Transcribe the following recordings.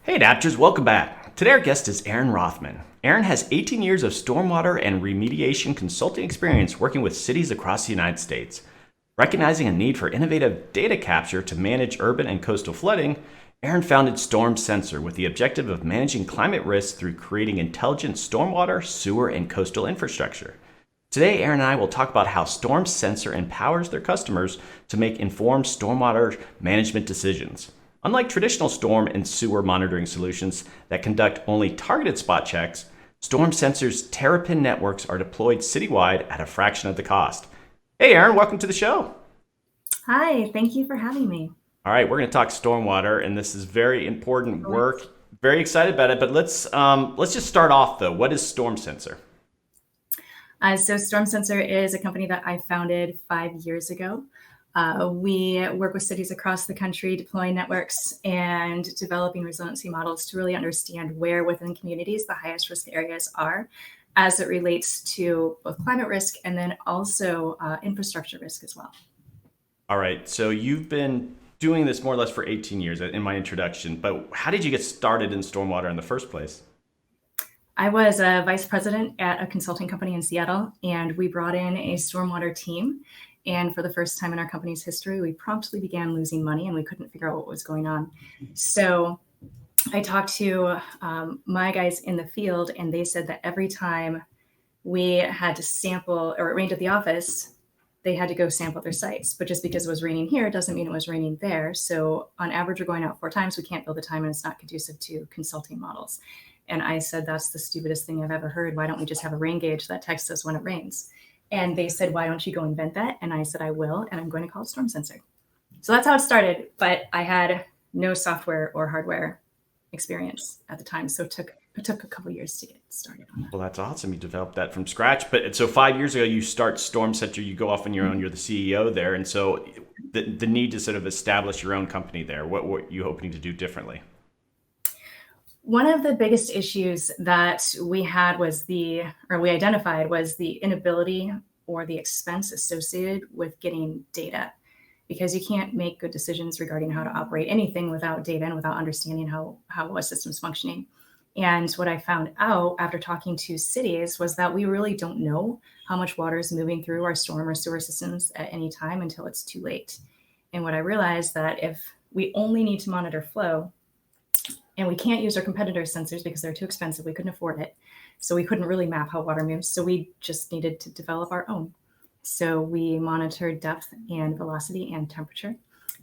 Hey adapters, welcome back. Today our guest is Aaron Rothman. Aaron has 18 years of stormwater and remediation consulting experience working with cities across the United States. Recognizing a need for innovative data capture to manage urban and coastal flooding, Aaron founded StormSensor with the objective of managing climate risk through creating intelligent stormwater, sewer, and coastal infrastructure. Today, Aaron and I will talk about how StormSensor empowers their customers to make informed stormwater management decisions. Unlike traditional storm and sewer monitoring solutions that conduct only targeted spot checks, StormSensor's Terrapin networks are deployed citywide at a fraction of the cost. Hey, Aaron, welcome to the show. Hi, thank you for having me. All right, we're going to talk stormwater, and this is very important Excellent. work. Very excited about it, but let's just start off though. What is StormSensor? So StormSensor is a company that I founded 5 years ago. We work with cities across the country, deploying networks and developing resiliency models to really understand where within communities the highest risk areas are as it relates to both climate risk and then also infrastructure risk as well. All right, so you've been doing this more or less for 18 years in my introduction, but how did you get started in stormwater in the first place? I was a vice president at a consulting company in Seattle, and we brought in a stormwater team. And for the first time in our company's history, we promptly began losing money and we couldn't figure out what was going on. So I talked to my guys in the field, and they said that every time we had to sample or it rained at the office, they had to go sample their sites. But just because it was raining here doesn't mean it was raining there. So on average, we're going out 4 times. We can't build the time, and it's not conducive to consulting models. And I said, that's the stupidest thing I've ever heard. Why don't we just have a rain gauge that texts us when it rains? And they said, why don't you go invent that? And I said, I will, and I'm going to call it StormSensor. So that's how it started. But I had no software or hardware experience at the time. So it took a couple years to get started on that. Well, that's awesome. You developed that from scratch. But so 5 years ago, you start StormSensor, you go off on your own, you're the CEO there. And so the need to sort of establish your own company there, what were you hoping to do differently? One of the biggest issues that we identified was the inability or the expense associated with getting data, because you can't make good decisions regarding how to operate anything without data and without understanding how a system's functioning. And what I found out after talking to cities was that we really don't know how much water is moving through our storm or sewer systems at any time until it's too late. And what I realized that if we only need to monitor flow, and we can't use our competitors' sensors because they're too expensive. We couldn't afford it. So we couldn't really map how water moves. So we just needed to develop our own. So we monitor depth and velocity and temperature.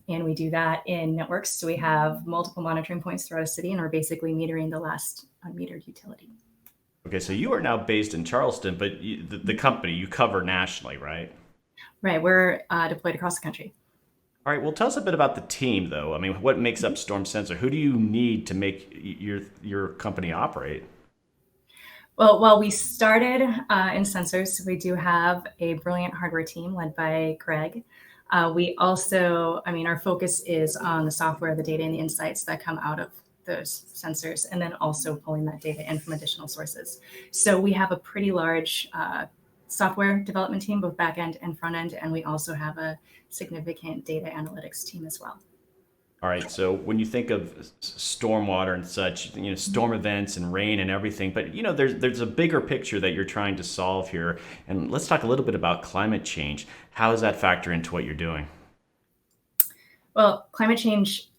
And we do that in networks. So we have multiple monitoring points throughout a city, and we're basically metering the last unmetered utility. Okay, so you are now based in Charleston, but the company you cover nationally, right? Right. We're deployed across the country. All right, well, tell us a bit about the team, though. I mean, what makes up Storm Sensor? Who do you need to make your company operate? Well, while we started in sensors, we do have a brilliant hardware team led by Greg. We also, our focus is on the software, the data, and the insights that come out of those sensors, and then also pulling that data in from additional sources. So we have a pretty large software development team, both back end and front end, and we also have a significant data analytics team as well. All right, so when you think of stormwater and such, storm events and rain and everything, but there's a bigger picture that you're trying to solve here. And let's talk a little bit about climate change. How does that factor into what you're doing? Well, climate change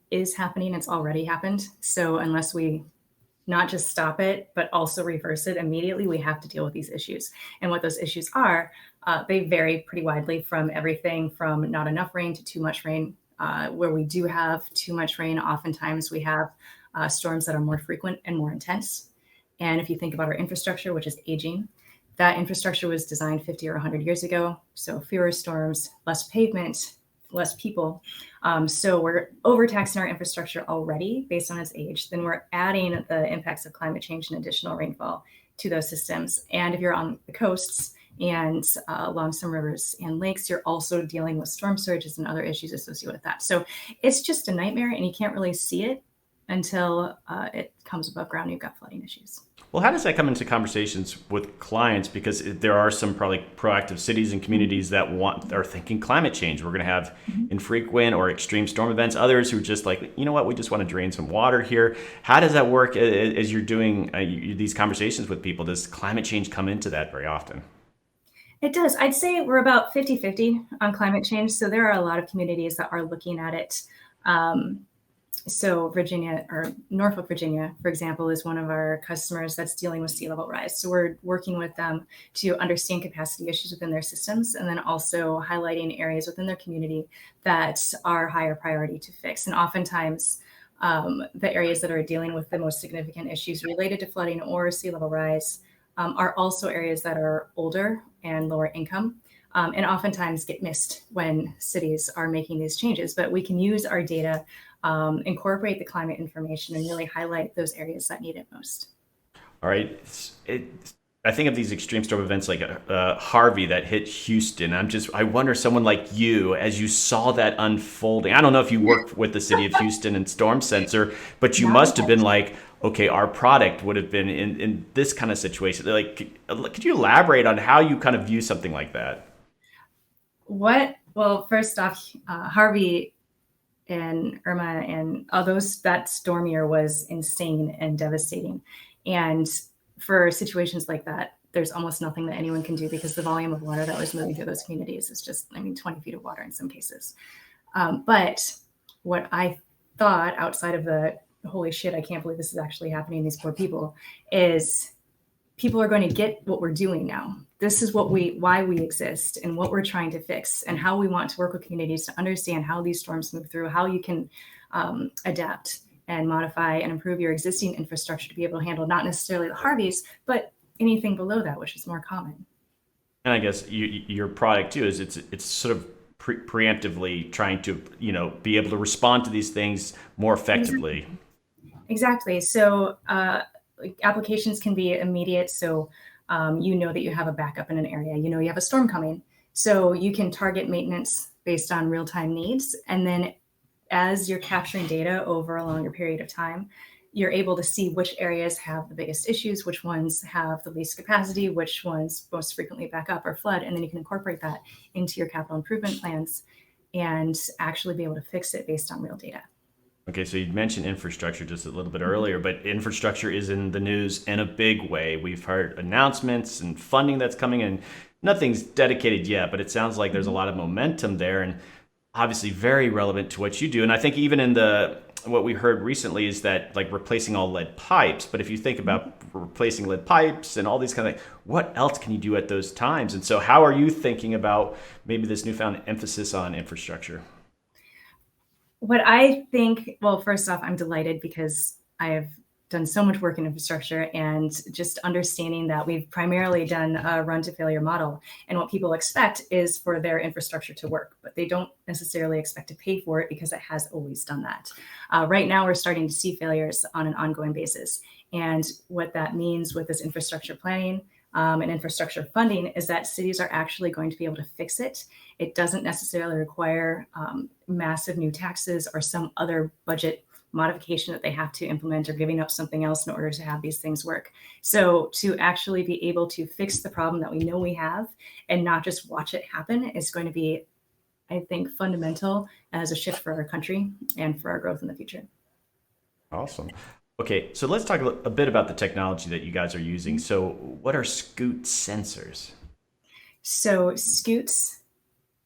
is happening. It's already happened. So unless we not just stop it, but also reverse it immediately, we have to deal with these issues. And what those issues are, they vary pretty widely, from everything from not enough rain to too much rain. Where we do have too much rain, oftentimes we have storms that are more frequent and more intense. And if you think about our infrastructure, which is aging, that infrastructure was designed 50 or 100 years ago. So fewer storms, less pavement, less people. So we're overtaxing our infrastructure already based on its age. Then we're adding the impacts of climate change and additional rainfall to those systems. And if you're on the coasts and along some rivers and lakes, you're also dealing with storm surges and other issues associated with that. So it's just a nightmare, and you can't really see it until it comes above ground, you've got flooding issues. Well, how does that come into conversations with clients? Because there are some probably proactive cities and communities that are thinking climate change. We're going to have infrequent or extreme storm events. Others who are just like, you know what, we just want to drain some water here. How does that work as you're doing these conversations with people? Does climate change come into that very often? It does. I'd say we're about 50-50 on climate change. So there are a lot of communities that are looking at it. So Virginia, or Norfolk, Virginia, for example, is one of our customers that's dealing with sea level rise. So we're working with them to understand capacity issues within their systems, and then also highlighting areas within their community that are higher priority to fix. And oftentimes, the areas that are dealing with the most significant issues related to flooding or sea level rise are also areas that are older and lower income. And oftentimes get missed when cities are making these changes. But we can use our data, incorporate the climate information, and really highlight those areas that need it most. All right. I think of these extreme storm events like Harvey that hit Houston. I wonder, someone like you, as you saw that unfolding, I don't know if you worked with the city of Houston and StormSensor, but you must have been like, okay, our product would have been in this kind of situation. Like, could you elaborate on how you kind of view something like that? Well, first off, Harvey and Irma and all that storm year was insane and devastating. And for situations like that, there's almost nothing that anyone can do because the volume of water that was moving through those communities is just, 20 feet of water in some cases. But what I thought, outside of the holy shit, I can't believe this is actually happening to these poor people, is people are going to get what we're doing now. This is why we exist and what we're trying to fix, and how we want to work with communities to understand how these storms move through, how you can adapt and modify and improve your existing infrastructure to be able to handle not necessarily the Harveys, but anything below that, which is more common. And I guess your product too is it's sort of preemptively trying to be able to respond to these things more effectively. Exactly. So applications can be immediate. So that you have a backup in an area. You have a storm coming. So you can target maintenance based on real-time needs. And then as you're capturing data over a longer period of time, you're able to see which areas have the biggest issues, which ones have the least capacity, which ones most frequently back up or flood. And then you can incorporate that into your capital improvement plans and actually be able to fix it based on real data. Okay, so you mentioned infrastructure just a little bit earlier, but infrastructure is in the news in a big way. We've heard announcements and funding that's coming in. Nothing's dedicated yet, but it sounds like there's a lot of momentum there, and obviously very relevant to what you do. And I think even in what we heard recently is that like replacing all lead pipes. But if you think about replacing lead pipes and all these kind of things, what else can you do at those times? And so how are you thinking about maybe this newfound emphasis on infrastructure? What I think, well, first off, I'm delighted because I have done so much work in infrastructure, and just understanding that we've primarily done a run to failure model. And what people expect is for their infrastructure to work, but they don't necessarily expect to pay for it because it has always done that. Right now, we're starting to see failures on an ongoing basis. And what that means with this infrastructure planning and infrastructure funding is that cities are actually going to be able to fix it. It doesn't necessarily require massive new taxes or some other budget modification that they have to implement, or giving up something else in order to have these things work. So to actually be able to fix the problem that we know we have and not just watch it happen is going to be, I think, fundamental as a shift for our country and for our growth in the future. Awesome. Okay, so let's talk a bit about the technology that you guys are using. So what are Scoot sensors? So Scoots,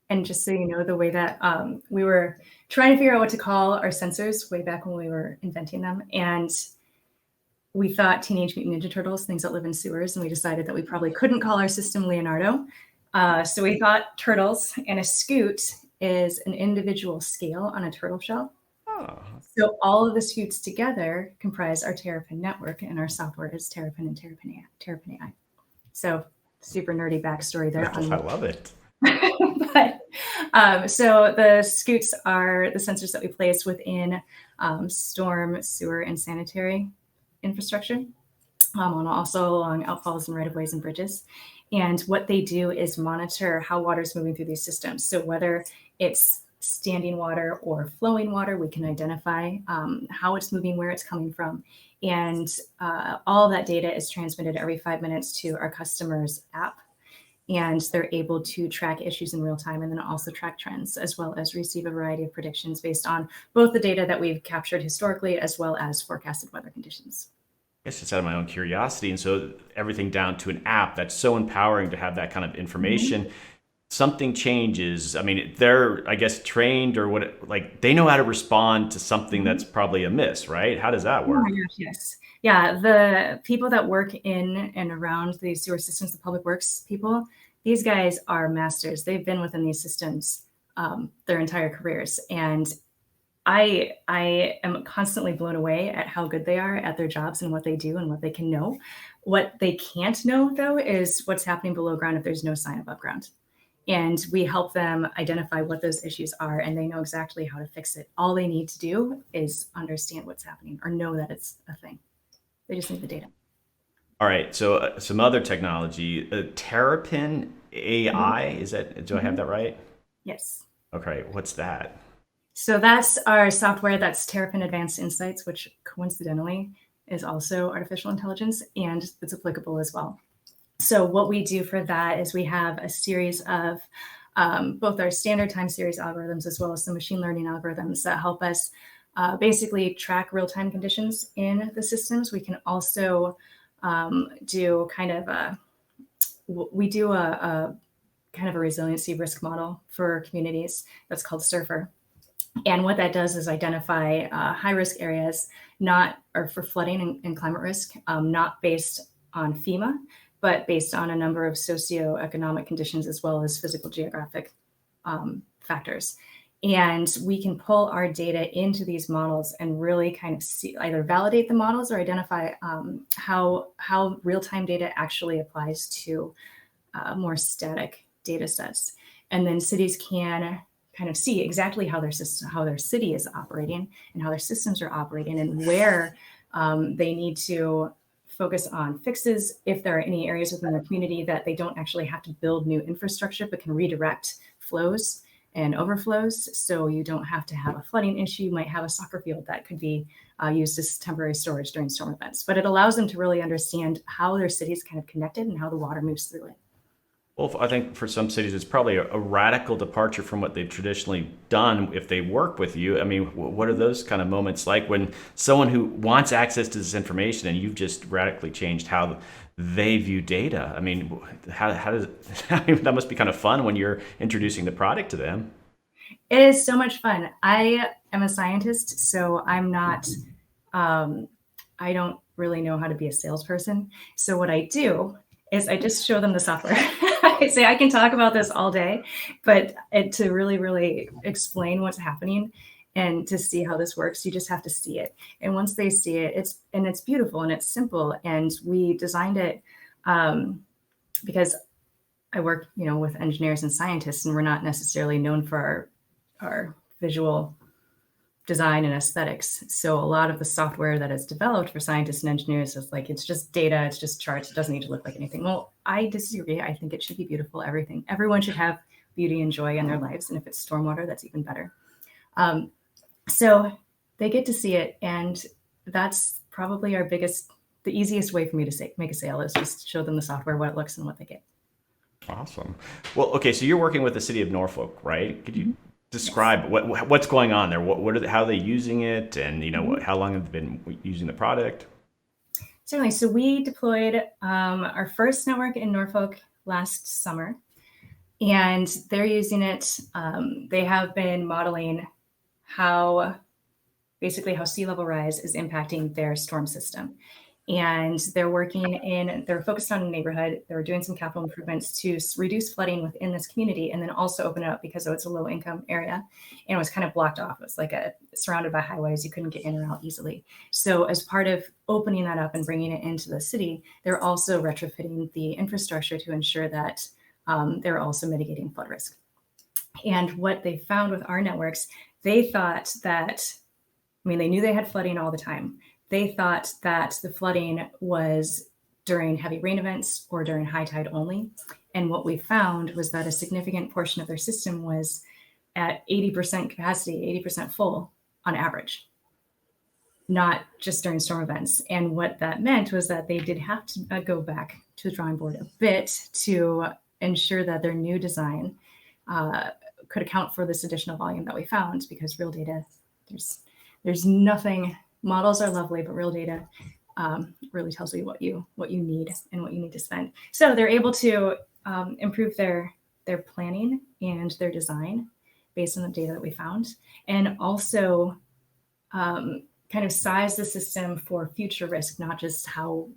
and just so you know, the way that we were trying to figure out what to call our sensors way back when we were inventing them. And we thought Teenage Mutant Ninja Turtles, things that live in sewers. And we decided that we probably couldn't call our system Leonardo. So we thought turtles, and a scoot is an individual scale on a turtle shell. Oh. So all of the scoots together comprise our Terrapin network, and our software is Terrapin and Terrapin AI. So super nerdy backstory there. I love it. But so the scoots are the sensors that we place within storm, sewer, and sanitary infrastructure, and also along outfalls and right-of-ways and bridges. And what they do is monitor how water is moving through these systems. So whether it's standing water or flowing water. We can identify how it's moving, where it's coming from. And all of that data is transmitted every 5 minutes to our customer's app. And they're able to track issues in real time and then also track trends, as well as receive a variety of predictions based on both the data that we've captured historically as well as forecasted weather conditions. I guess it's out of my own curiosity. And so everything down to an app, that's so empowering to have that kind of information. Something changes. I mean, they're, I guess, trained or what, like they know how to respond to something that's probably amiss, right? How does that Oh work? my gosh, yes. Yeah, the people that work in and around these sewer systems, the public works people, these guys are masters. They've been within these systems their entire careers. And I am constantly blown away at how good they are at their jobs and what they do and what they can know. What they can't know, though, is what's happening below ground if there's no sign above ground. And we help them identify what those issues are, and they know exactly how to fix it. All they need to do is understand what's happening or know that it's a thing. They just need the data. All right. So some other technology, Terrapin Mhm. AI, is that, do I have Mhm. that right? Yes. Okay. What's that? So that's our software. That's Terrapin Advanced Insights, which coincidentally is also artificial intelligence, and it's applicable as well. So what we do for that is we have a series of both our standard time series algorithms as well as some machine learning algorithms that help us basically track real-time conditions in the systems. We can also do kind of we do a kind of a resiliency risk model for communities that's called Surfer. And what that does is identify high risk areas, not or for flooding and climate risk, not based on FEMA, but based on a number of socioeconomic conditions as well as physical geographic factors. And we can pull our data into these models and really kind of see either validate the models or identify how real time data actually applies to more static data sets. And then cities can kind of see exactly how their system, how their city is operating and how their systems are operating and where they need to focus on fixes if there are any areas within their community that they don't actually have to build new infrastructure but can redirect flows and overflows so you don't have to have a flooding issue. You might have a soccer field that could be used as temporary storage during storm events, but it allows them to really understand how their city is kind of connected and how the water moves through it. Well, I think for some cities, it's probably a radical departure from what they've traditionally done if they work with you. I mean, what are those kind of moments like when someone who wants access to this information and you've just radically changed how they view data? I mean, how does I mean, that must be kind of fun when you're introducing the product to them. It is so much fun. I am a scientist, so I'm not, um, I don't really know how to be a salesperson. So what I do is I just show them the software. I say, I can talk about this all day, but to really, really explain what's happening and to see how this works, you just have to see it. And once they see it, it's beautiful and it's simple. And we designed it because I work, with engineers and scientists, and we're not necessarily known for our visual design and aesthetics. So a lot of the software that is developed for scientists and engineers is like it's just data, it's just charts, it doesn't need to look like anything. Well, I disagree. I think it should be beautiful. Everyone should have beauty and joy in their lives, and if it's stormwater, that's even better. Um, so they get to see it, and that's probably the easiest way for me to make a sale is just show them the software, what it looks, and what they get. Awesome. Well, okay, so you're working with the city of Norfolk, right? Could you Yes. describe what's going on there? What are how are they using it, and Mhm. how long have they been using the product? Certainly. So we deployed our first network in Norfolk last summer, and they're using it. They have been modeling how basically how sea level rise is impacting their storm system. And they're focused on a neighborhood. They were doing some capital improvements to reduce flooding within this community and then also open it up because it's a low income area and it was kind of blocked off. It was like surrounded by highways. You couldn't get in or out easily. So as part of opening that up and bringing it into the city, they're also retrofitting the infrastructure to ensure that they're also mitigating flood risk. And what they found with our networks, they thought that, I mean, they knew they had flooding all the time. They thought that the flooding was during heavy rain events or during high tide only. And what we found was that a significant portion of their system was at 80% capacity, 80% full on average, not just during storm events. And what that meant was that they did have to go back to the drawing board a bit to ensure that their new design could account for this additional volume that we found, because real data, there's nothing, models are lovely, but real data really tells you what you need and what you need to spend. So they're able to improve their planning and their design based on the data that we found, and also kind of size the system for future risk, not just how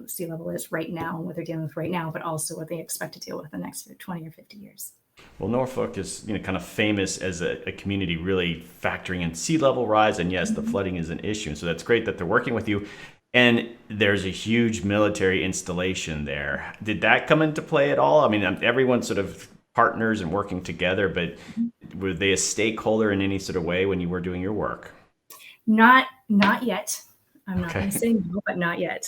sea level is right now and what they're dealing with right now, but also what they expect to deal with the next 20 or 50 years. Well, Norfolk is kind of famous as a community really factoring in sea level rise, and yes, the flooding is an issue. And so that's great that they're working with you. And there's a huge military installation there. Did that come into play at all? I mean, everyone's sort of partners and working together, but were they a stakeholder in any sort of way when you were doing your work? Not yet. I'm not going to say no, but not yet.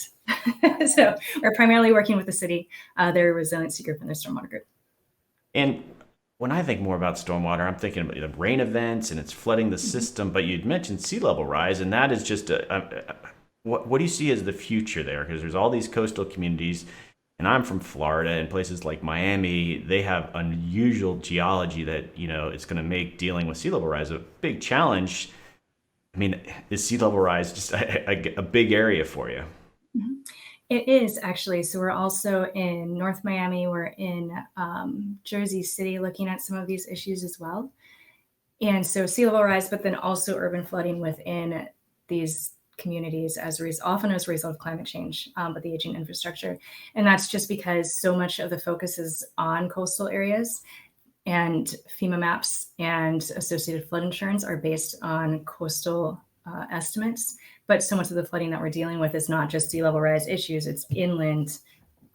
So we're primarily working with the city, their resiliency group, and their stormwater group. And when I think more about stormwater, I'm thinking about the rain events and it's flooding the system. But you'd mentioned sea level rise, and that is just what do you see as the future there? Because there's all these coastal communities, and I'm from Florida, and places like Miami, they have unusual geology that it's going to make dealing with sea level rise a big challenge. I mean, is sea level rise just a big area for you? Mm-hmm. It is, actually. So we're also in North Miami. We're in Jersey City looking at some of these issues as well. And so sea level rise, but then also urban flooding within these communities often as a result of climate change, but the aging infrastructure. And that's just because so much of the focus is on coastal areas, and FEMA maps and associated flood insurance are based on coastal estimates. But so much of the flooding that we're dealing with is not just sea level rise issues, it's inland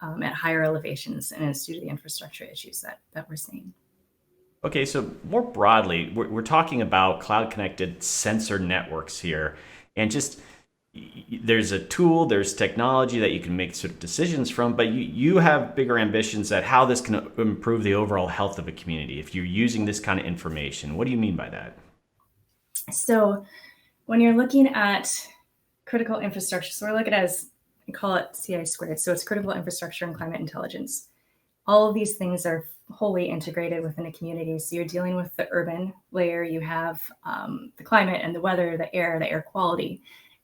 at higher elevations, and it's due to the infrastructure issues that we're seeing. Okay, so more broadly, we're talking about cloud-connected sensor networks here. And just there's a tool, there's technology that you can make sort of decisions from, but you have bigger ambitions at how this can improve the overall health of a community if you're using this kind of information. What do you mean by that? So when you're looking at critical infrastructure, so we're looking at as, we call it CI squared. So it's critical infrastructure and climate intelligence. All of these things are wholly integrated within a community. So you're dealing with the urban layer, you have the climate and the weather, the air quality,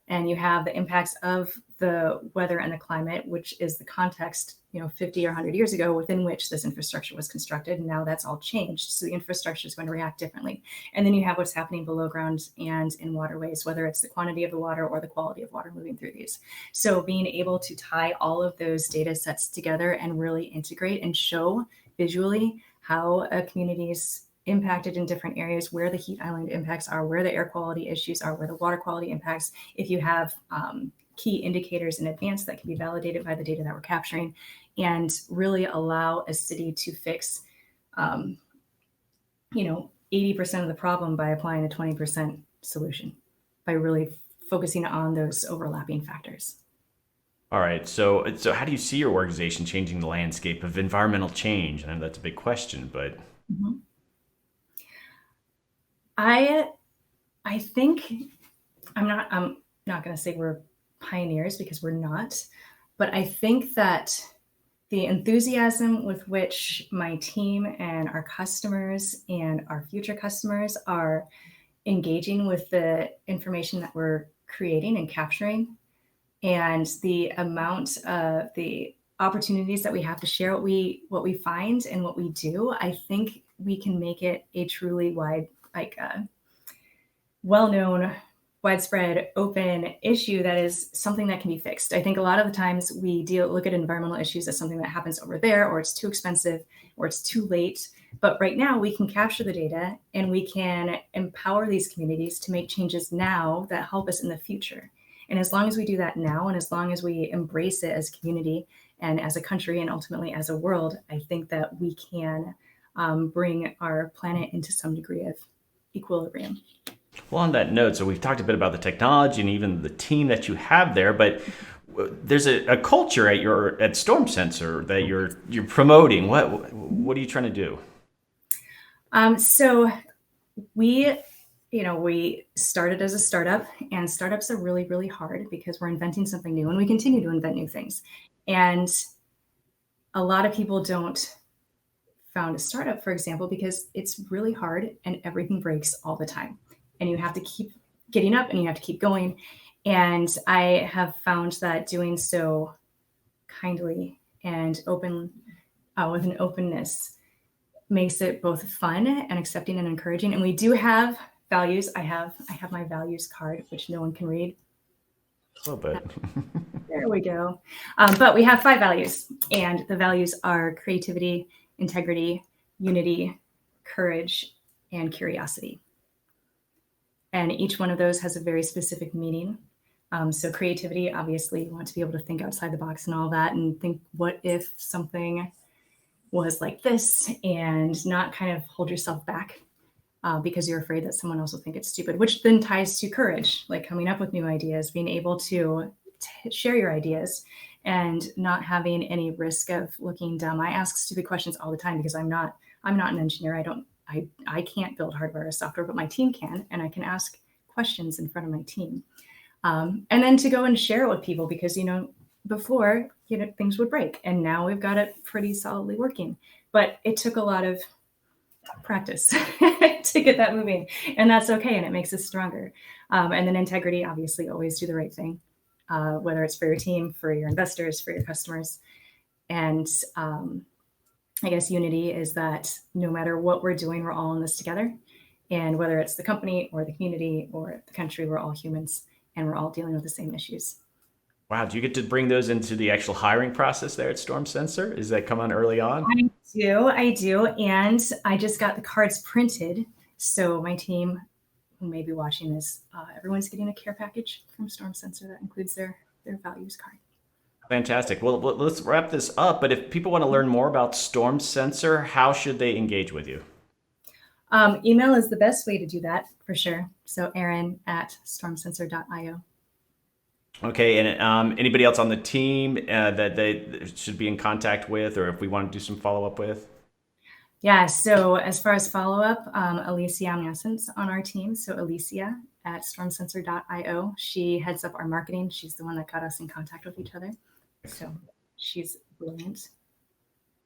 and you have the impacts of the weather and the climate, which is the context, 50 or 100 years ago within which this infrastructure was constructed. And now that's all changed. So the infrastructure is going to react differently. And then you have what's happening below ground and in waterways, whether it's the quantity of the water or the quality of water moving through these. So being able to tie all of those data sets together and really integrate and show visually how a community's impacted in different areas, where the heat island impacts are, where the air quality issues are, where the water quality impacts, if you have key indicators in advance that can be validated by the data that we're capturing, and really allow a city to fix 80% of the problem by applying a 20% solution, by really focusing on those overlapping factors. All right, so how do you see your organization changing the landscape of environmental change? I know that's a big question, but mm-hmm. I think I'm not going to say we're pioneers, because we're not, but I think that the enthusiasm with which my team and our customers and our future customers are engaging with the information that we're creating and capturing, and the amount of the opportunities that we have to share what we find and what we do, I think we can make it a truly well-known, widespread, open issue that is something that can be fixed. I think a lot of the times we look at environmental issues as something that happens over there, or it's too expensive, or it's too late. But right now we can capture the data and we can empower these communities to make changes now that help us in the future. And as long as we do that now, and as long as we embrace it as a community and as a country and ultimately as a world, I think that we can bring our planet into some degree of equilibrium. Well, on that note, so we've talked a bit about the technology and even the team that you have there, but there's a culture at StormSensor that you're promoting. What are you trying to do? So We, we started as a startup, and startups are really, really hard because we're inventing something new and we continue to invent new things. And a lot of people don't found a startup, for example, because it's really hard and everything breaks all the time. And you have to keep getting up and you have to keep going. And I have found that doing so kindly and with an openness makes it both fun and accepting and encouraging. And we do have values. I have my values card, which no one can read. A little bit. There we go. But we have 5 values, and the values are creativity, integrity, unity, courage, and curiosity. And each one of those has a very specific meaning. So creativity, obviously, you want to be able to think outside the box and all that, and think, what if something was like this, and not kind of hold yourself back because you're afraid that someone else will think it's stupid, which then ties to courage, like coming up with new ideas, being able to share your ideas and not having any risk of looking dumb. I ask stupid questions all the time because I'm not an engineer. I can't build hardware or software, but my team can, and I can ask questions in front of my team. And then to go and share it with people because, before, things would break, and now we've got it pretty solidly working. But it took a lot of practice to get that moving, and that's okay, and it makes us stronger. And then integrity, obviously, always do the right thing, whether it's for your team, for your investors, for your customers. And I guess unity is that no matter what we're doing, we're all in this together. And whether it's the company or the community or the country, we're all humans and we're all dealing with the same issues. Wow, do you get to bring those into the actual hiring process there at StormSensor? Is that come on early on? I do. And I just got the cards printed. So my team who may be watching this, everyone's getting a care package from StormSensor that includes their values card. Fantastic. Well, let's wrap this up. But if people want to learn more about StormSensor, how should they engage with you? Email is the best way to do that for sure. So Aaron@stormsensor.io. Okay, and anybody else on the team that they should be in contact with, or if we want to do some follow up with? Yeah, so as far as follow-up, Alicia Amnassen's on our team. So Alicia@stormsensor.io. She heads up our marketing. She's the one that got us in contact with each other. So she's brilliant.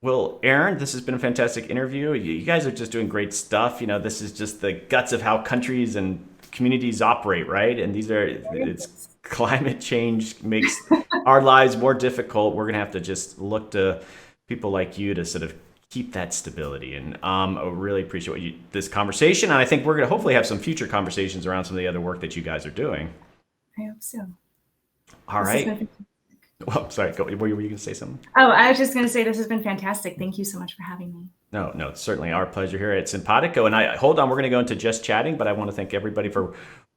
Well, Aaron, this has been a fantastic interview. You guys are just doing great stuff. This is just the guts of how countries and communities operate, right? And it's climate change makes our lives more difficult. We're going to have to just look to people like you to sort of keep that stability. And I really appreciate this conversation. And I think we're going to hopefully have some future conversations around some of the other work that you guys are doing. I hope so. All right. Well, sorry, were you going to say something? Oh, I was just going to say this has been fantastic. Thank you so much for having me. No, it's certainly our pleasure here at Simpatico. And hold on, we're going to go into just chatting, but I want to thank everybody for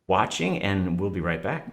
watching, and we'll be right back.